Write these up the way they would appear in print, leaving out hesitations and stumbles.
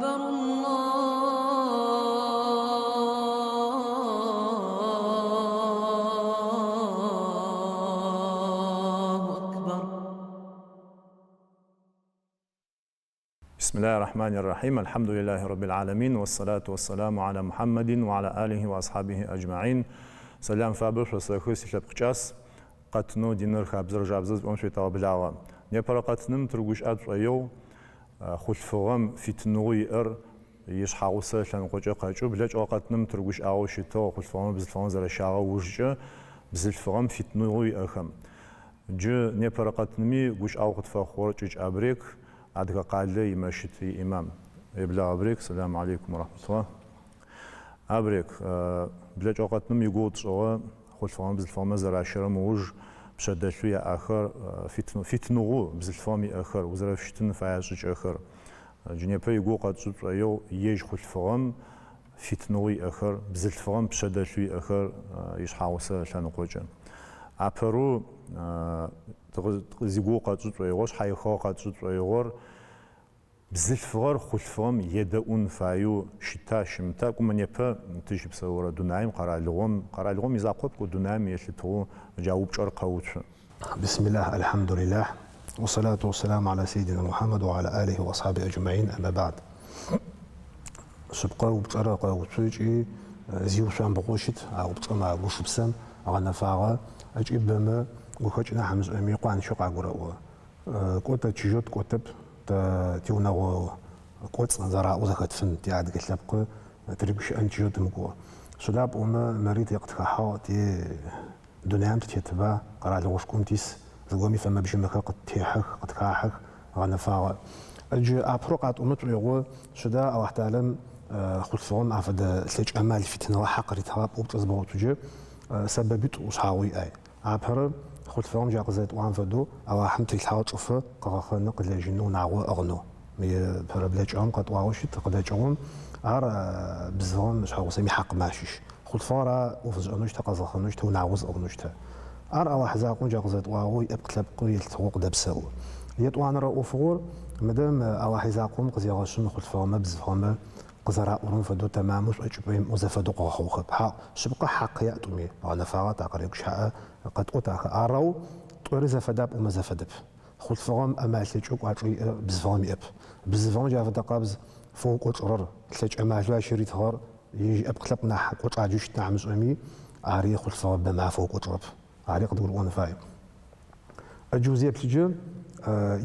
أكبر الله أكبر. بسم الله الرحمن الرحيم. الحمد لله رب العالمين والصلاة والسلام على محمد وعلى آله وأصحابه أجمعين. سلام فابر وسخوس شبقجاس قطنو دينر خابزر جابزز أمشيتا بلاوا نيبر قطنم ترغوش أدريو خلفغم فتنوي يشحاوسه لان قوجا قاجو بلاج قطنم ترغوش أوشيتا خلفغم بزلفغم زرا شاغا وجه بزلفغم فتنوي أخم جو نيبر قطنمي غوش أوقت فخور جوج أبريك أدغا قالي يمشيتي إمام إبلا أبريك. السلام عليكم ورحمة الله. أبريك بلاج قطنم يقول صوا خلفغم بزلفغم زرا شرم وج بشدلوية آخر فتنوغو بزلفغمي آخر وزرا فشتن فايزج آخر جنيبا يقول قد زوطريو يج خلفغم فتنوغي آخر بزلفغم بشدلوية آخر يشحاوسه لان قوجا أبرو زيقو قد زوطريوش حيخو قد زوطريور بزلفغر خلفغم يدأون فايو شتا شمتا كما نيبا تجي بصورة دونايم قرالغم يزاقوب كو دونايم يشتغو جاوب شرقا وش. بسم الله الحمد لله والصلاة والسلام على سيدنا محمد وعلى آله وأصحابه أجمعين. أما بعد سبقا وبشرقا وتسويجي زيوشان بقوشت أو بشرما بوشبسم أغانا فاغا أجيب بما وخجنا حمز أمي قوان شقا قرأوا قوتا تشيجوت قوتب تيوناو قوتس نزارا وزخت فن تيعاد كتلبق تريبش أنتيجوت مقوا سلاب أما مريض يقتخا تي دونام تتبع قرا لوشكم تيس زغومي فما بجمك قد تيحخ قد كاحخ غانا فاغا اجي ابروقات امت يغو شدا او احتالم خلفهم عفد سلج امال فتنه حق ريتها بوبتزبو تجي سببت وصحاوي اي ابر خلفهم جا قزت وان فدو او حمت الحاوط شوف قراخنا قد لجنو ناغو اغنو مي بربلج ام قد واوش تقدجون ار بزون شحو سمي حق ماشيش خلفارا وفزعنوش تقزخنوش تو ناوز اغنوش تا ار او حزاقون جا قزت واوي ابقلب قوي التوق دبسو يطوان را اوفغور مدام او حزاقون قزيغشن خلفارا بزفهم قزرا اورن فدو تماموس اجبهم وزفدو قخوخ حق سبق حق ياتمي انا فارا تقريك شاء قد قطع ارو طور زفداب وما زفدب خلفارا اما سيجوك واجي بزفهم اب بزفهم جا فدقابز فوق وترر سيج اما جوا شريط هار يجي ابقلبنا حق عجوش نعمز امي عاري خلفا بما فوق وترب عاري قد يقولون فاي الجوزيه بتجي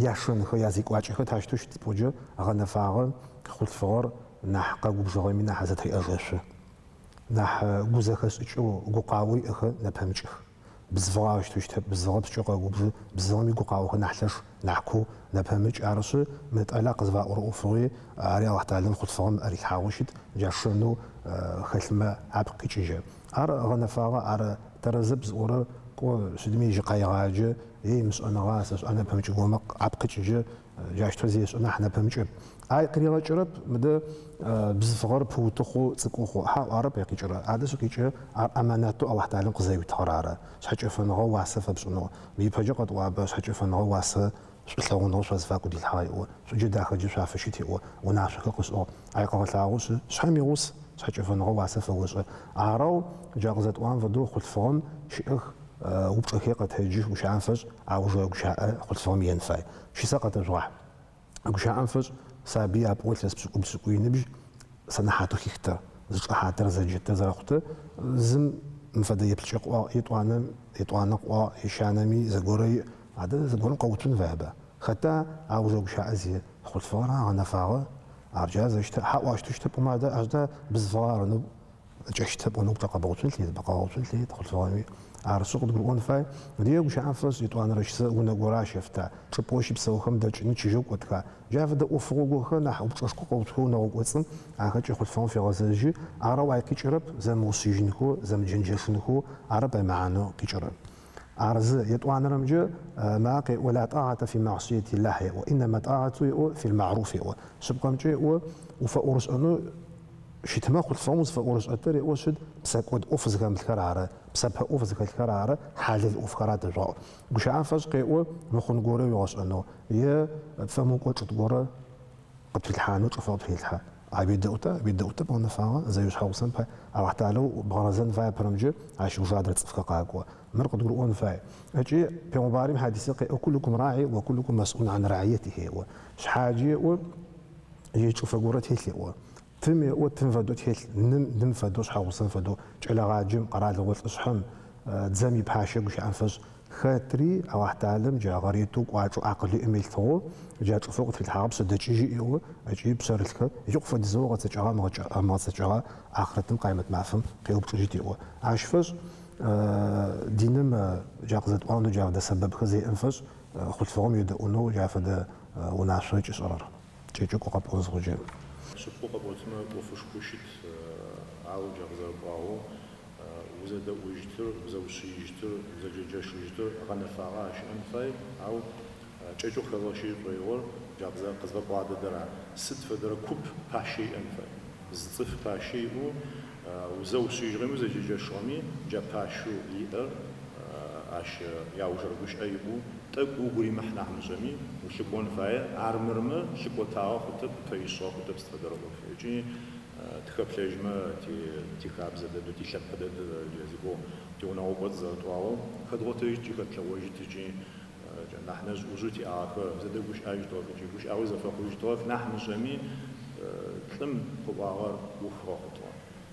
ياشن خو يازيك واجي خو تاشتوش تبوجي غنا فاغ خلفار نح قاقو بجوغي من حزت هي اغش نح غوزخس تشو غوقاوي اخ نفهمش بزفاش تشتب بزغب تشو قاقو بزغمي غوقاو نحلش نحكو نفهمش عرس متعلق زفا اوفوي عاري واحد تعلم خلفهم اريك حاوشت جاشنو خلما عبقي تجي ار غنا فاغا ار ترزبز ور كو سدمي جي قايغاجي اي مس انا غاس انا فهمت قوم عبقي تجي جاش تزيس انا حنا فهمت اي قريغا جرب مد بزفغر بوتخو صقوخو ها عرب يقجرا عادسو كيجي اماناتو او تعلم قزاي تخراره شحجفن هو واسف بسنو مي بجي قد وابس شحجفن هو واسف سلون نوش وزفاقو دي الحاي و سجد داخل جيش عفشتي و ونعشق قصو اي قوتلاغوس شحميغوس شحجفن هو واسف وش عراو جاغزت وان فدو خلفون شيخ وبحقيقة تهجي وش عنفز او جو شاء خلفون ينفاي شي سقط جواح وش عنفز سابي اب قلت لسبسكو بسكو ينبج سنحاتو كيكتا زج حاتر زجت زرقت زم مفدا يبلشق يطوانا قوا يشانمي زغوري هذا زغورن قوتون فابا حتى عاوزو شازي خلفورا انا فاغ ارجاز اشت حواش تشتب ما هذا اجدا بزفار جشتب ونو تقبوتون لي بقاوتون لي خلفورا ارسوق تقولون فاي ديو مش عارفس يطوان رش ونغورا شفتا تشبوش بسوخم دچ نيجو قتكا جاف دا اوفغو خنا حوبشقو قوتو نو قصن اخج خلفون في غزاجي اراواي كيچرب زم وسيجنكو زم جنجشنكو عرب معانو كيچرب عرز يطوان رمجه ماقي ولا طاعة في معصية الله وإنما طاعة في المعروف سبقا مجي وفأورس أنه شتما قلت فموز فأورس أتري وشد بسكود أوفز كام الكرارة بسبها أوفز كالكرارة حال الأوفكارات الجو قش عافز قيقو نخون قوري يوص أنه يا فمو قلت تقوري قبل الحانوت وفوق الحا بيدوتا بغنفاغا زي حوصن فا او حتالو بغرزن فا برمجه عاش وجادر تصفق قاقوا مرقد قرون فا اجي بيوباري حديث كلكم راعي وكلكم مسؤول عن رعيته هو شحاجي و يجي تشوف قرات هيك هو تم وتنفدو هيك نم فدوش حوصن فدو جلا غاجم قرا لغوت اصحم تزامي بحاشا وش انفس خاطري او حتعلم جا غريتو قاعدو عقلي اميلتو جا فوق في الحرب سدج يجي هو اجي بسرتك يوقف الزوغه تجرا ما تجرا اخرتم قائمه معفم قيوب تجيتي هو عاشفس دينم جاقزت واندو جا ده سبب خزي انفس خلت فهم يدونو جا فدا وناشج صرار تيجو قبل زوجي شوفوا قبل ما وفش كوشت عاو جاقزت باو وزاد وجتر وزوشي جتر وزجاج جتر غنفاغاش انفاي او تشجو خلاشي طيور جابزا قزبا بعد درا ست فدرا كوب باشي انفاي زطف باشي وزوشي جرم وزجاج شومي جا باشو ليدر اش ياو جربوش ايبو تقو غوري محنا حمزمي وشبون فاي ارمرمه شبوتاو خطب تيشو خطب استفدرا بفيجي تخبلجمه تي خابزه دو تي شبده جازيبو تيونا وبز تواو خدوتي تي خدلوجي تجي نحن وجوتي اخر زاد وش ايج تو تجي وش اوز فخوج تو نحن جميع تلم قبار وخوخ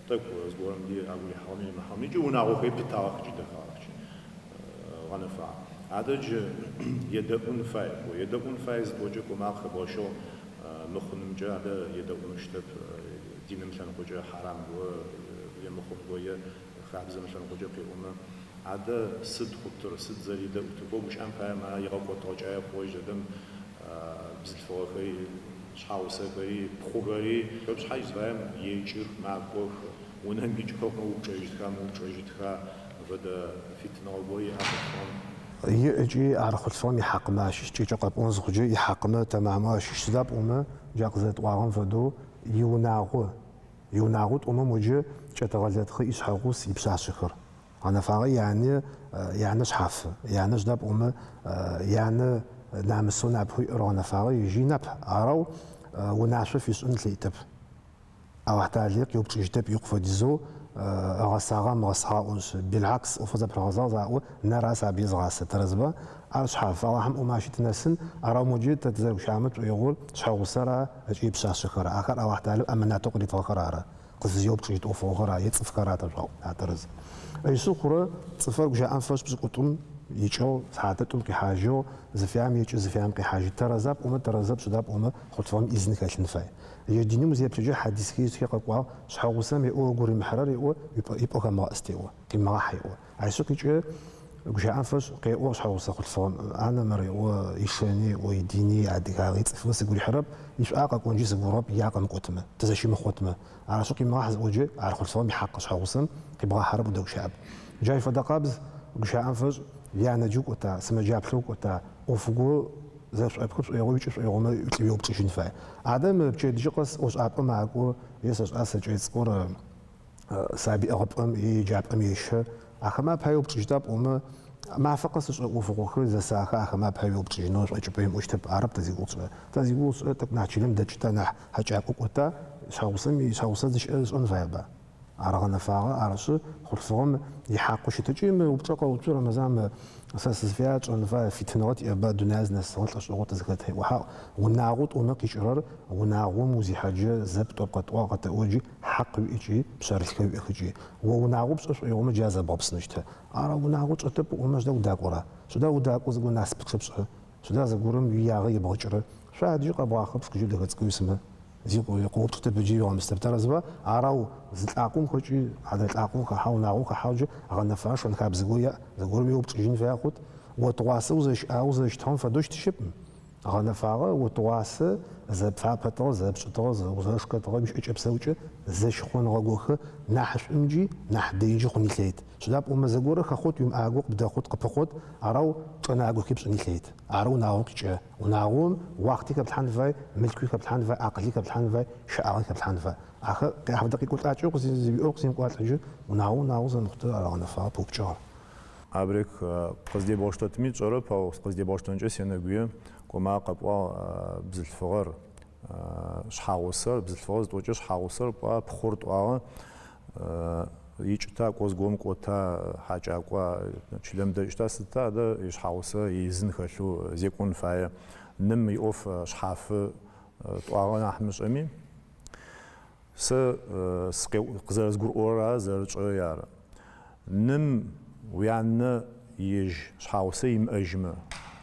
تقو زبورم دي اقول حامي محامي جونا وخي بتاخ جدا خارج غنفع عدج يدؤن فاي ويدؤن فايز بوجكو ما خباشو مخنم جا يدؤن شتب دين مثلا قجا حرام و يمخب ويا خابز مثلا قجا في عدا سد خطر سد زريدة وتبو مش أمها ما يغوق توجعه خوي جدم بزل فوقي شحاوسة غري بخوغري كبش حاجز فاهم يجير مع كوخ ونهم يجيكوخ موجيتها بدا فتنة وبوي أبطان يجي أعرف الفهم يحق ما شيش تيجي قب أنزق جي يحق ما تماما شيش سداب وما جاقزت وعن فدو يوناغو أما موجي تغلط خي إسحاقوس يبسع شكر أنا فاغي يعني شحاف يعني جداب أما يعني نعم السنة بهي أنا فاغي يجي نب أراو ونعشف في سنة ليتب أو حتى ليق يبتش جداب يقف ديزو غساغام غساغونس بالعكس وفزا برغزا نرى سابيز غاسة ترزبا أصحاب راهم وماشي تنسن أرى موجود تتزوج شامت ويقول شحال سرا أجيب شاش خرا آخر أو حتى أما نعتقد يتفخر قصدي يوب تجي توفو خرا يتفخر ترجع اعترز أي سخرة تصفر جاء أنفس بسقطهم يجوا ساعتهم كحاجة زفيام يجوا زفيام كحاجة ترزب وما ترزب شداب وما خد فهم إذنك النفاي يجدني مزياب تجي حديث كيس في قوا شحال سامي أو غوري محرر يبقى كما استوى كما حيوا عايشك يجي جاء أنفس قيوا شحال خد فهم أنا مري ويشاني ويديني عادك عيط فلوس يقول حرب يش أقا كون جيس غراب ياقم قتمه تزاشي مخوتمه على شو كيما واحد وجه على خد فهم يحق شحال سام يبغى حرب ودوك شعب جاي فدا قابز جاء أنفس يعني جوك وتا سما جاب شوك وتا وفقو زاش أبكش يرويش يروما يتلبيو بتشين فاي عدم بتشيد جقص وش أبقى معكو يسش أسج يسكور سابي أغبم يجاب أميش أخما بهايو بتشداب وما ما فقصش وفقو خذ ساخة أخما بهايو بتشينوش أجبهم وش تب عرب تزيقوس تقنع تشيلم دتشتا نح حاجة وقتا شاوسم دش أن فايبا عرغنا فاغا عرسو خلفهم يحقوا شي تجيم وبتقى وتر مزام اساس فيات ان فا فتنات يبا دناز ناس غلط شغل تزكت وحا وناغوت ونقي شرر وناغو موزي حاجه زبط وقت وقت اوجي حق يجي بشارك يجي وناغو بصش يوم جاز بابس نشته ارا وناغو تطب ومش داو داقرا شدا وداقو زغ ناس بخبص شدا زغورم ياغي بغجر شاد يقا باخب سكجو دغتسكو يسمه زيقو يقول تبجي يوم استبترزبا عراو زلاقوم خوجي هذا تلاقوم كحاوناو كحاوجه غنفاش ونكاب زغويا زغور يوب تجين فياخد وتواصل زش اوزش تهم فدوش تشب غنفاغه وتواصل زبفا بتو زبشتو زوزش كتو مش اتشبسوجه زش خون غوخ نحش امجي نحديجي خنيليت شداب وما زغور خخوت يوم اغوق بدا خود قبخوت عراو تناغو كيبس نيليت عراو ناو كيجه وناغوم وقتي كبتحن فاي ملكي كبتحن فاي عقلي كبتحن فاي شعاري كبتحن فاي اخر قاعد دقيق قلت اجو قسم اوقسم قلت اجو وناو زنخت غنفا بوكجار ابريك قصدي بوشتات مي جرب او قصدي بوشتونجه سينغوي كما قبوا بزل فغر шхьаусэр бзылъфыгъэ зытӏокӏэ шхьаусэр пхъур тӏуагъэ икӏыта кӏозгом кӏота хьакӏакӏо чылэм дэкӏыта сыта адэ ишхьаусэ изын хэлъу зекӏон фае ным иӏоф шхьафы тӏуагъэ нахь мышӏэми сэ къызэрэзгурыӏорэ зэрычӏэри ары ным уянэ ижь шхьаусэ имыӏэжьмэ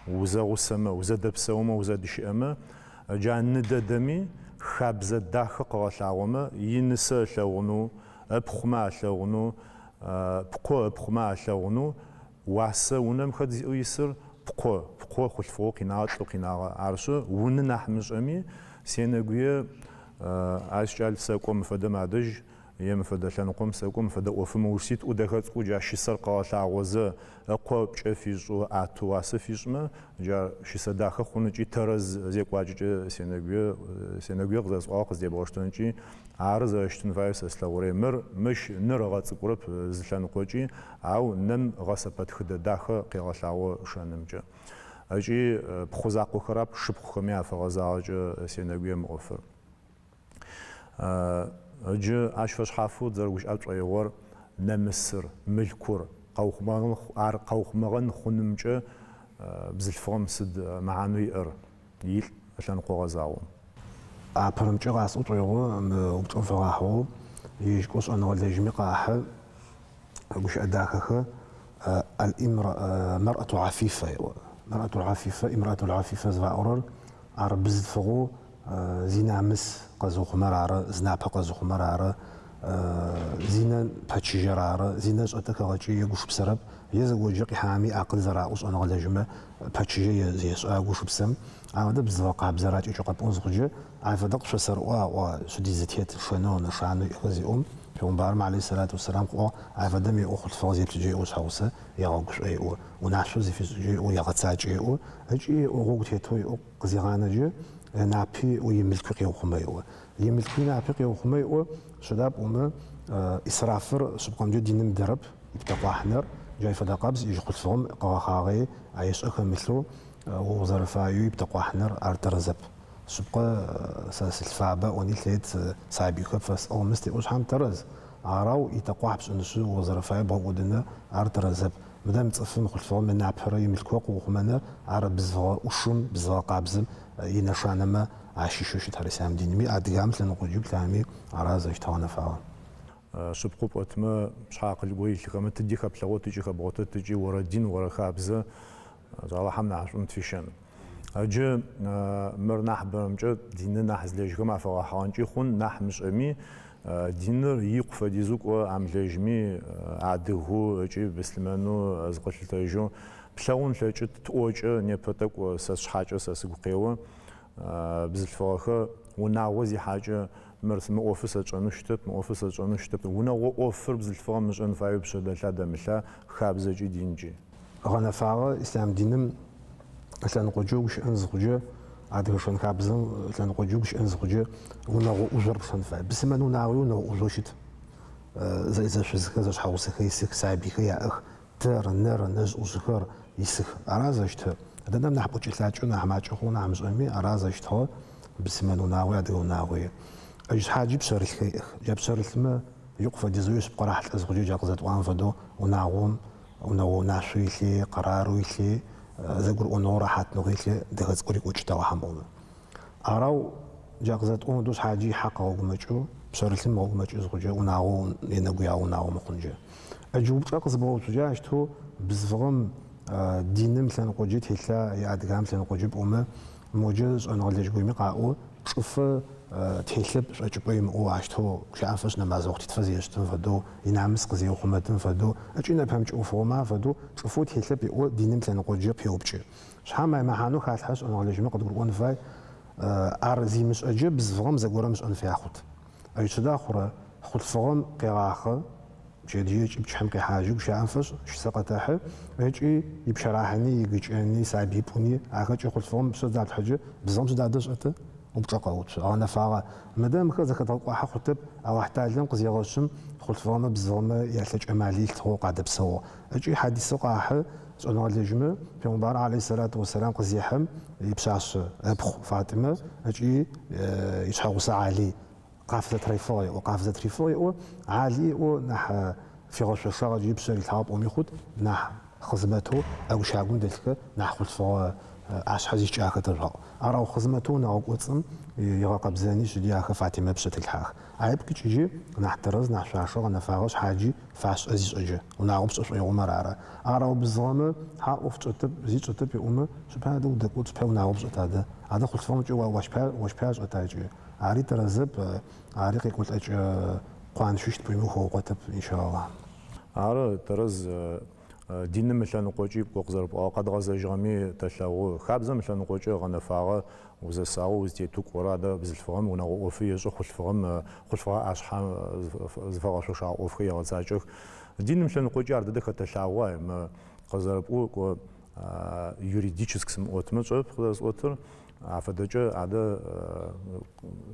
узэгъусэмэ узэдэпсэумэ узэдыщыӏэмэ джа ныдэдэми хабзэ дахэ къыгъэлъагъомэ инысэ ылъэгъунэу ӏэпхъумэ алъэгъунэу пкъо ӏэпхъумэ алъэгъунэу уасэ унэм хэт зиӏэу исыр пкъо хъулъфыгъэу къинагъэ лӏы къинагъэ арышъы унэ нахь мышӏэми сенэгуе ащкӏал сэкӏо мыфэдэм адэжь емыфэдэ лъэныкъом сэкӏо мыфэдэ ӏофым урситӏу дэхэцӏкӏу джа щысэр къыгъэлъагъозэ ӏэкъо пкӏэ фишӏу ӏаты уасэ фишӏмэ джа щысэ дахэ хъуныкӏи тэрэз зекӏуакӏыкӏэ сенэгуе къызэсӏуагъ къыздебгъэщтэнкӏи ары зэщтын фае сэ слъэгъурэ мыщ ныр ыгъэцӏыкӏурэп зы лъэныкъокӏи ау ным гъэсэпэ тхыдэ дахэ къегъэлъагъо шэнымкӏэ ыкӏи пхъу закъохэра шыпхъухэми афэгъэзагъэкӏэ сенэгуе мыӏофыр ыджы ащ фэшъхьафэу зэрэгушӏапшӏоигъор нэмысыр мылъкур къэухъумэгъэн хъунымкӏэ бзылъфыгъэм сыд мэхьанэу иӏэр илӏ лъэныкъо гъэзагъом апэрымкӏэ къасӏоцӏоигъо упчӏэм фэгъахьэу ишкӏо шӏэныгъэлэжьми къахьы гущыӏэ дахэхэ المرأة عفيفة امرأة العفيفة زفاؤرر ар бзылъфыгъэу зинамыс къэзыухъумэр ары зынапэ къэзыухъумэр ары зинэ пэчыжьэр ары зинэ шӏэтэ хэгъэкӏи егушыпсэрэп езэгоджэ къихьами акъыл зэраӏо шӏэныгъэлэжьымэ пэчыжьэ ешӏэ гушыпсэм афэдэ бзылъфыгъэ къабзэракӏэкӏэ къэпӏон зыхъуджэ афэдэ къышъосэрыӏо аӏо шъудизэтет шэнэу нэшанэу иӏэзиӏом пёмбарым алейхиссалату вассалам къыӏо афэдэм еӏо хъулъфыгъэ зеплъыджэ еӏо шъхьаусэ егъэгушӏо еӏо унашъо зефишӏыджэ еӏо егъэцакӏэ еӏо ыкӏи еӏо гъогу тетэу еӏо къызегъанэджэ напи уимылъку къеухъумэ еӏо имылъкуи напи къеухъумэ еӏо шъыдапӏомэ исрафыр шъыпкъэмкӏэ диным дэрэп иптэкъуахьнэр джай фэдэ къабз ижь хъулъфыгъэм къэгъэхьагъи аешӏэ хэмылъэу узэрыфаеу иптэкъуахьнэр ар тэрэзэп шъыпкъэ сэ сылъфабэ ӏони лъет сабихэ фэсӏыгъэмэ стэӏо шъхьам тэрэз арау итэкъуахь пшӏынышъи узэрыфаеу бгъэкӏодынэ ар тэрэзэп мыдэм цӏыфым хъулъфыгъэм напэрэ имылъкуэ къыухъумэнэр ар бзылъфыгъэ ӏушым бзылъфыгъэ къабзым инэшанэмэ ащыщэу щытар ислъам динми адыгам лъэныкъоджи плъами ара зэщтэгъэнэфагъэ шъыпкъэу пӏотмэ пшъхьэ къылыгъо илъыхэмэ тыди хэплъэгъо тыкӏи хэбгъотэ тыкӏи орэдин орэхабзэ згъалахьэм нахь шӏун тфищэн ыджы мыр нахь бэрэмкӏэ динэ нахь злэжьхэм афэгъэхьагъэнкӏи хъун нахь мышӏэми диныр икъу фэдизу кӏо амылэжьми адыгу ыкӏи быслъымэну зыкъылъытэжьэу плъэгъун лъэкӏы тӏокӏэ непэ тӏэкӏу сэ сшъхьакӏэ сэ сыгу къео бзылъфыгъэхэр унагъо зихьакӏэ мыр мы ӏофыр сэкӏэнэу щытэп мы ӏофыр сэкӏэнэу щытэп унэгъо ӏофыр бзылъфыгъэм мышӏэн фаеу пшъэдэлъа дэмылъа хабзэкӏи динкӏи гъэнэфагъэ ислъам диным лъэныкъоджэ гущыӏэн зыхъуджэ адыгэ шэнхабзэм лъэныкъоджэ гущыӏэн зыхъуджэ унэгъо ӏужъор пшъэн фай бысымэн унагъои унэгъо ӏужъо щыт зэшъузыхэ зэшъхьаусыхэ исых сабихэ яӏэх тыр ныр нэжъ ӏужъыхэр исых ара зэщты дэдэм нахь бӏокӏылъакӏэу нахь макӏэхъу нахь мышӏэми ара зэщтыгъэ бысымэн унагъои адыгэ унагъои ыжь шъхьаджи пшъэрылъхэ иӏэх джа пшъэрылъмэ икъу фэдизэуи шъыпкъэрахь лӏы зыхъуджэ джа къызэтӏуагъэм фэдэу унагъом унэгъо унашъо илъи къэрарэу илъи зэгурыӏоныгъо рэхьатыныгъо илъи дэхэцӏкӏори ӏокӏытэгъэ хьамӏомэ арау джа къызэтӏугъэм фэдэу шъхьаджи хьа къэгъогумэкӏэу пшъэрылъым къэгъогумэкӏэу зыхъуджэ унагъо енэгуягъо унагъо мыхъунджэ ыджы упчӏэ къызыбгъэуцуджэ ащтэу бзылъфыгъэм диным лъэныкъоджэ телъа адыгам лъэныкъоджэ пӏомэ моджэ шӏэныгъэлэжь къаӏо чӏыфэ телъэп шӏэкӏыпӏэ имыӏэу ащтэу щаӏэм фэшӏ нэмаз охъутитфэ зещтым фэдэу инамыс къызеухъумэтым фэдэу ыкӏи нэпэмыкӏ ӏофыгъома фэдэу чӏыфэу телъэп иӏо диным лъэныкъоджэ пеупчӏы шъхьам аймэхьанэу халъхьэ шӏэныгъэлэжьымэ къыдгурыӏон фай ар зимышӏэджэ бзылъфыгъэм зэгорэм мышӏэн фяхъут ыжь сыда хъурэ хъулъфыгъэм къегъахъэ пчэдыжьэ ыкӏи пчыхьэм къехьажьы гущыӏэм фэшӏ щысэ къэтахьы ыкӏи ипшэрахьыни игычӏэни сабипӏуни ахэкӏи хъулъфыгъэм пшъэ здатлъхьэджэ бзылъфыгъэм сыдадэ шӏэты упчӏэ къэуцу гъэнэфагъэ мыдэмхэр зэхэдгъэкӏуахьэ хъутэп ауахъталым къызегъэшъым хъулъфыгъэмэ бзылъфыгъэмэ ялъэкӏэ мали илътыгъэу къадэпсэугъ ыкӏи хьадисэу къахьы شأنغلجمة بيغمبار عليه الصلاة والسلام قزيحم يبشاش أبخ فاطمة أجي يشحق علي قافزة ريفاي وقافزة ريفاي عالي ونح في غش الشغل يبشر الحاب أمي نح خزمته أو شاقون دلك نح خلفه عاش حزيش جاك ترى أرى خزمته نعوق وتصم يراقب زاني شدي أخ فاطمة بشت الحاخ عيب كتيجي نحترز نحشاشة نفاغش حاجي فاش أزيز أجي ونعوبش أش يومر أرى بالزغمة حق وفتشتب زيد شتب يوم شبه هذا ودك وتبه ونعوبش هذا خلت فهم جو واش باش أتاجي عاري ترزب عاري قلت أج قان ششت بيمو هو قتب إن شاء الله عاري ترز دين مثلا نقوجي بقزر قد غزة جامي تشاو خابزة مثلا نقوجي غنفاغة وزساو وزتيتو كورا ده بزلفهم ونوقفي يجو خلفهم أشحام زفاغ شو وفي غزاجك دين مثلا نقوجي عرض دك تشاو ما قزر بقول юридически см отмечв خلاص отр عفدجة عدا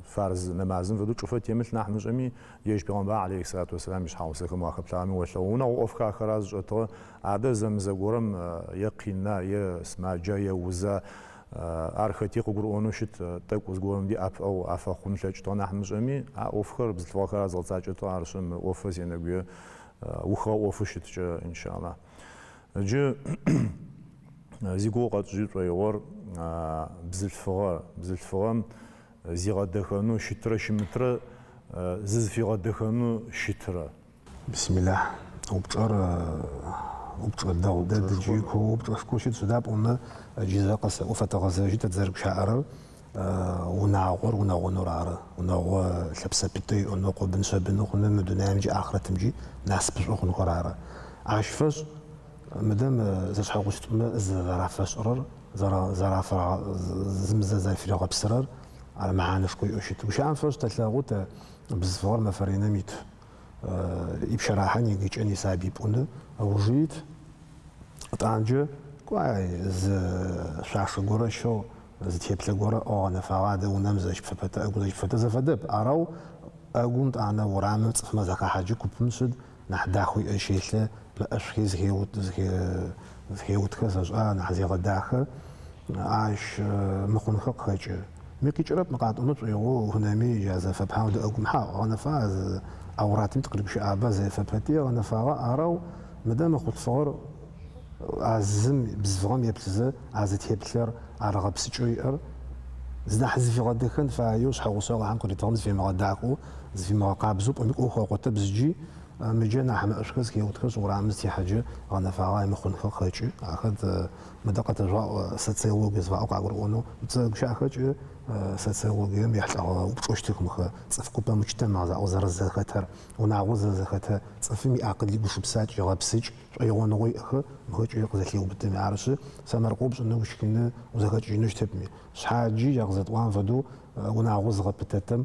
فرض نمازن ودو شوفت يمثل نحن جميع يش بيغمبر عليه الصلاة والسلام مش حاوسك ما خبلامي وشلونا وأفكار خلاص جتوا عدا زمزجورم يقينا يسمع جاي وزا أرختي قرؤون شت تقوز قوم دي أب أو أفخون شجتوا نحن جميع أفكار بزلفا خلاص غلطاجتوا عرشم أوفز ينقيه وخا أوفشت إن شاء الله جو زيقو قد جيت ويور بزلفغام زيغا دخانو شترا شمترا ززفي غدخانو شترا بسم الله وبتر داود دجيكو وبتر كوشيت سداب أن جزاء قصة وفتغزاجي تتزرق شعر ونعور ونغنور عرا ونغو لبسة بيتي ونغو بنسبنو خنا مدنا مجي آخرة تمجي ناس بسوخ نغور عرا عاشفاش مادام زاش حاوشت ما زرافاش أرر زرافة زمزة زي في لغة بسرر على معانا شكوي أشيت وش عم فاش تلاقوت بزفار ما فرينا ميت يبشراحني يجيش أني سابي بونه أو جيت أتانجا كواي شاش جورا شو زتيبل جورا أو أنا فعاد ونمزج فبت أقول فت زفدب أراو أقوم أنا ورامل ما زكا حاجة كوبمسد نحداخوي أشيله لأشخيص هيوت كسر نحزي غداخه عاش مخنخق خج ميكي رب مقعد أمط يو هنا مي جازة فبحاول أقوم حا أنا فاز أوراتي تقرب شيء عبا زي فبتي أنا فا أراو مدام أخذ فور عزم بزفغم يبتزا عزت يبتلر أرغب سجوير زنا حزي في غداخن فايوش حوصل عن كل تغمز في مغداخو في مقابزوب أميك أخو قطب زجي مجانا حما أشخاص كي وتخش ورامزتي حاجة أنا فاعي مخنخق خاطر أخذ مدقة الرأ ستسوق زفاء قاعرونو تسوق شاخج ستسوق يم يحلى وبشوشتك مخ صفكو بمجتمع زعو زرز خاطر ونعوز زخاطر صفمي عقل لي بوش بساج يغبسج أيوان وي أخ مخج يقزك يو بدم عارش سمرقوبش إنه وش كنا وزخاج ينش تبمي شحاجي يغزت وان فدو ونعوز غبتتم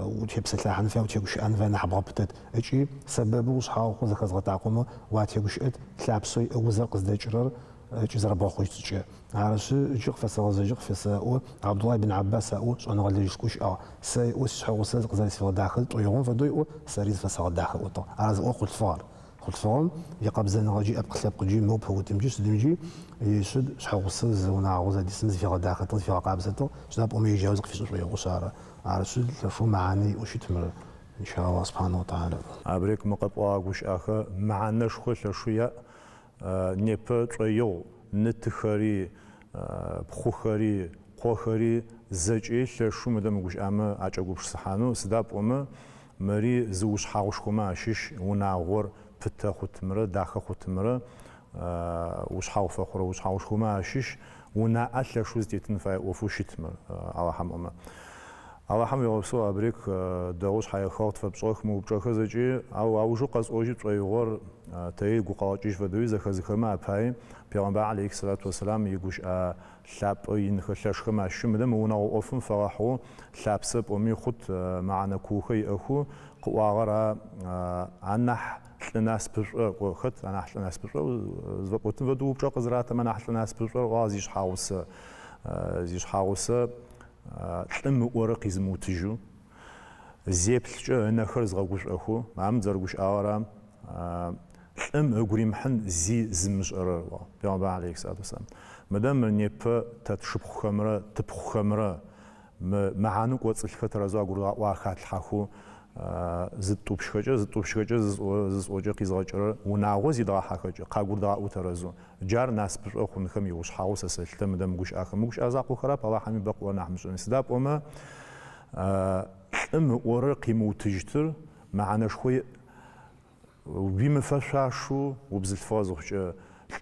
وتيبس تلاحن فيها وتيجوش أنفا نحب غبتت أشي سببه وصحاو خذ خذ غتاقوم واتيجوش أد تلعبسوي وزر قصد جرر أشي زربا خوش تجي عارش جق فسوا زجق فساو عبد الله بن عباس أو أنا غادي يشكوش ساي وصحاو وصل قصد في داخل طيرون فدوي سريز فسوا داخل وطا عارز أخذ فار خذ فارم يقاب زين غادي أبقى خلاب قجي مو بهو تمجيش تمجي يشد شحال وصل زونا عاوز هادي سمز في داخل في قابزته شناب أمي يجاوز في شوية غشارة عرشد شو معاني وش تمر إن شاء الله سبحانه وتعالى. عبرك مقطع وش آخر معنا شخص شوية نبت ريو نتخري بخخري قخري زجي شو مدام وش أما عجبوش صحانو سداب أما مري زوج حاوش كما عشيش ونعور بتا ختمرة داخل ختمرة وش حاو فخرة وش حاوش كما عشيش ونعشل شو زيتن في وفوش تمر على حمامة. الله حمي وصو أبريك داوش حياة خاط فبشوخ مو بشوخ زجي أو جو قص أوجي تغير تاي قاعديش فدوي زخز خما باي بيغمبر عليه الصلاة والسلام يقولش شاب ين خشش خما شمدم ونا أوفن فرحو شاب سب ومي خد معنا كوخي أخو قوارا عنح الناس بر خد أنا الناس بر زبطت فدو بشوخ زرات من الناس بر غازيش حاوس زيش حاوس تلم ورق يزموتجو زيبلش أنا خرز غوش أخو عم زرقوش أورام أقولي محن زي زمش أروا بيعمل عليك سعد وسام مدام نيبا تتشبخ خمرة تبخ خمرة معانو قوت الفترة زوا أقول واحد الحخو زتوب شخجة زت وجه قيزاجر ونعوز يدعى حخجة قاقول دعى وترزو جار ناس بخون خم يوش حاوس سلتة مدام مش آخر مش أزاق خراب الله حمي بقوا نحمش نسداب وما ورقي موتجتر معنا شوي وبيم فشاشو وبزلفاز وخش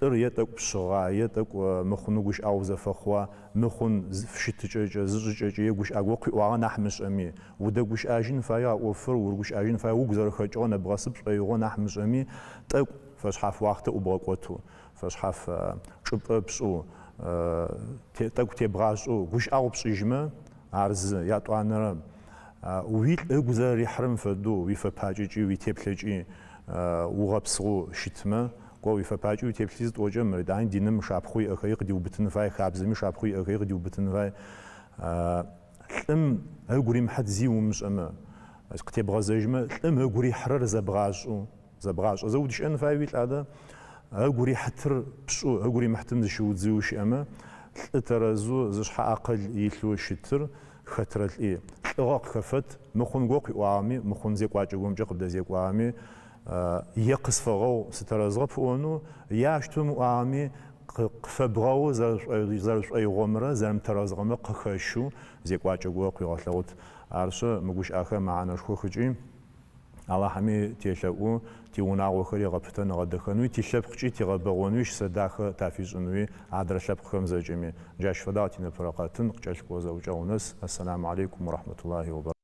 ريتك بشغايتك ومخنوقش أوزة فخوا مخن فشتجج زجج يقوش أقوى وعنا حمش أمي ودقوش أجين فيا وفر ورقوش أجين فيا وجزر خجونا بغصب أيونا حمش أمي تق فشحف وقت وبقوته فشحف شوب بسو تق تبغاشو وش أو بسجمة عرض ياتوانا ويت أجزر يحرم فدو ويفباجي ويتبلجي وغبسو شتمة قوي فباجي وتبليز توجه مردان دينم شابخوي أخيق ديو بتنفاي خابزمي شابخوي أخيق ديو بتنفاي أقولي محد زي ومش أما كتب غزاجمة أقولي حرر زبغاجو زودش أنا فايت هذا أقولي حتر بسو أقولي محتم شو تزوش أما ترازو زش حاقل يتلو شتر خطرت إيه غاق خفت مخون قوقي وعامي مخون زيك واجبهم جاقب دا زيك وعامي يقص فغو سترازغب فونو ياشتم وعامي فبغو زرش أي غمرة زرم ترازغم قخشو زيك واجب قوقي غاقلوت عرشة مقوش آخر معنا شخو خجي الله حمي تيشاقو تيونا غوخري غبتن غدخنوي تيشبخجي تيغبغونويش سداخ تافيزنوي عادر شبخهم زجمي جاش فداتي نفرقاتن قجاش بوزا وجاونس السلام عليكم ورحمة الله وبركاته